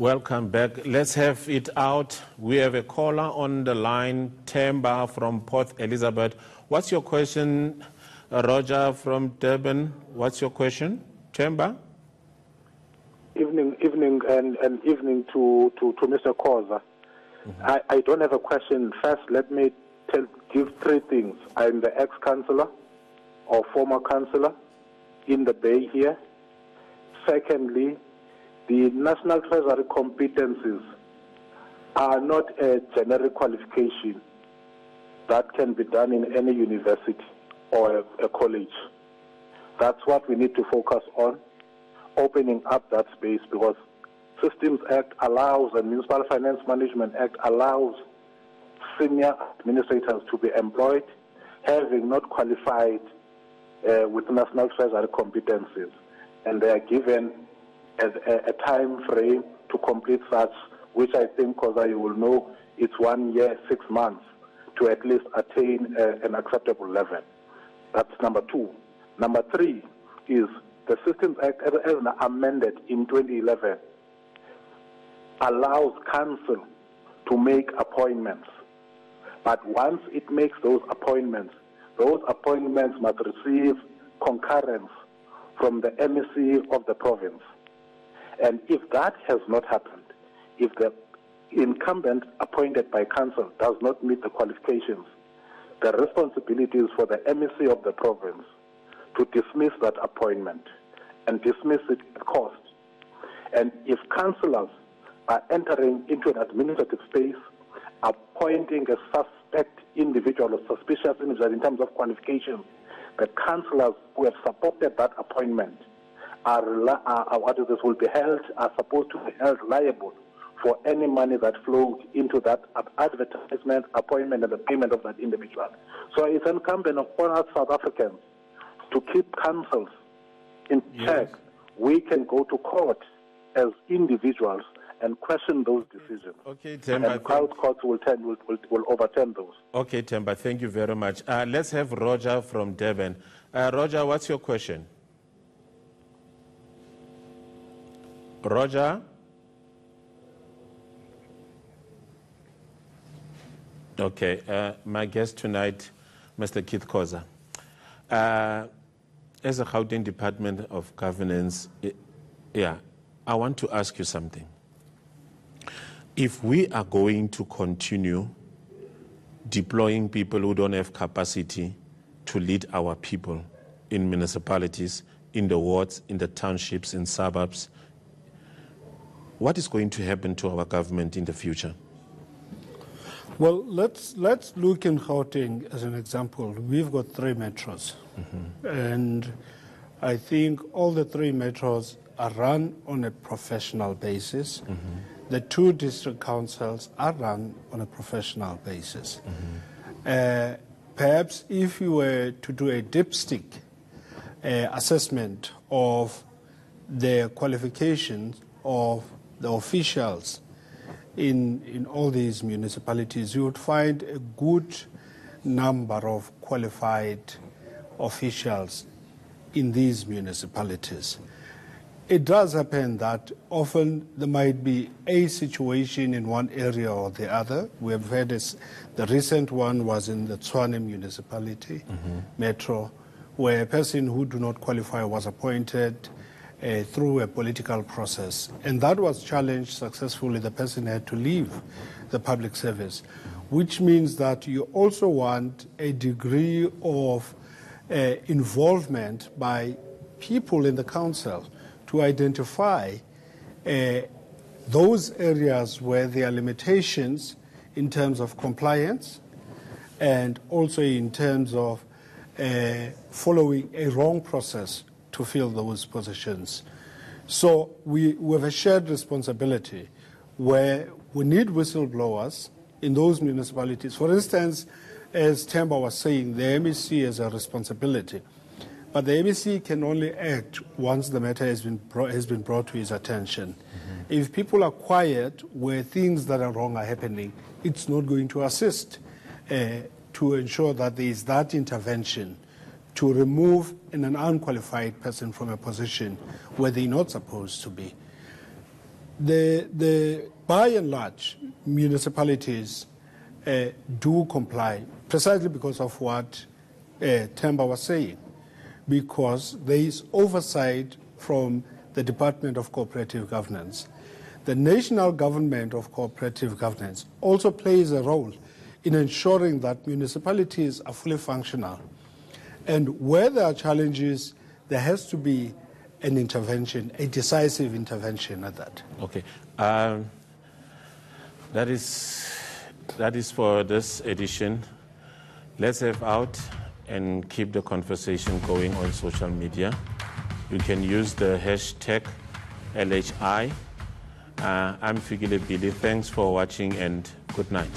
Welcome back. Let's have it out. We have a caller on the line, Themba from Port Elizabeth. What's your question, Roger from Durban? What's your question, Themba? Evening, and evening to Mr. Khoza. I don't have a question. First, let me give three things. I'm the ex-councillor or former councillor in the Bay here. Secondly, the National Treasury competencies are not a generic qualification that can be done in any university or a college. That's what we need to focus on, opening up that space, because Systems Act allows, and Municipal Finance Management Act allows senior administrators to be employed, having not qualified with National Treasury competencies, and they are given a time frame to complete such, which I think, Khoza, you will know, it's 1 year, 6 months to at least attain an acceptable level. That's number two. Number three is the Systems Act, as amended in 2011, allows council to make appointments. But once it makes those appointments must receive concurrence from the MEC of the province. And if that has not happened, if the incumbent appointed by council does not meet the qualifications, the responsibility is for the MEC of the province to dismiss that appointment and dismiss it at cost. And if councillors are entering into an administrative space, appointing a suspect individual or suspicious individual in terms of qualifications, the councillors who have supported that appointment are supposed to be held liable for any money that flowed into that advertisement, appointment, and the payment of that individual. So it's incumbent upon us South Africans to keep councils in check. We can go to court as individuals and question those decisions. Okay, Themba. And courts will overturn those. Okay, Themba, thank you very much. Let's have Roger from Durban. Roger, what's your question? Roger? Okay, my guest tonight, Mr. Keith Khoza. As a Gauteng Department of Governance, I want to ask you something. If we are going to continue deploying people who don't have capacity to lead our people in municipalities, in the wards, in the townships, in suburbs, what is going to happen to our government in the future? Well, let's look in Gauteng as an example. We've got 3 metros, and I think all the 3 metros are run on a professional basis. The 2 district councils are run on a professional basis. Perhaps if you were to do a dipstick assessment of the qualifications of the officials in all these municipalities, you would find a good number of qualified officials in these municipalities. It does happen that often there might be a situation in one area or the other. We have had the recent one was in the Tshwane municipality, metro, where a person who do not qualify was appointed through a political process. And that was challenged successfully. The person had to leave the public service, which means that you also want a degree of involvement by people in the council to identify those areas where there are limitations in terms of compliance and also in terms of following a wrong process to fill those positions. So we have a shared responsibility where we need whistleblowers in those municipalities. For instance, as Themba was saying, the MEC has a responsibility. But the MEC can only act once the matter has been brought to his attention. If people are quiet where things that are wrong are happening, it's not going to assist to ensure that there is that intervention to remove an unqualified person from a position where they're not supposed to be. By and large, municipalities do comply, precisely because of what Themba was saying, because there is oversight from the Department of Cooperative Governance. The National Government of Cooperative Governance also plays a role in ensuring that municipalities are fully functional. And where there are challenges, there has to be an intervention, a decisive intervention at that. Okay. That is for this edition. Let's have out and keep the conversation going on social media. You can use the hashtag LHI. I'm Fikile Billy. Thanks for watching and good night.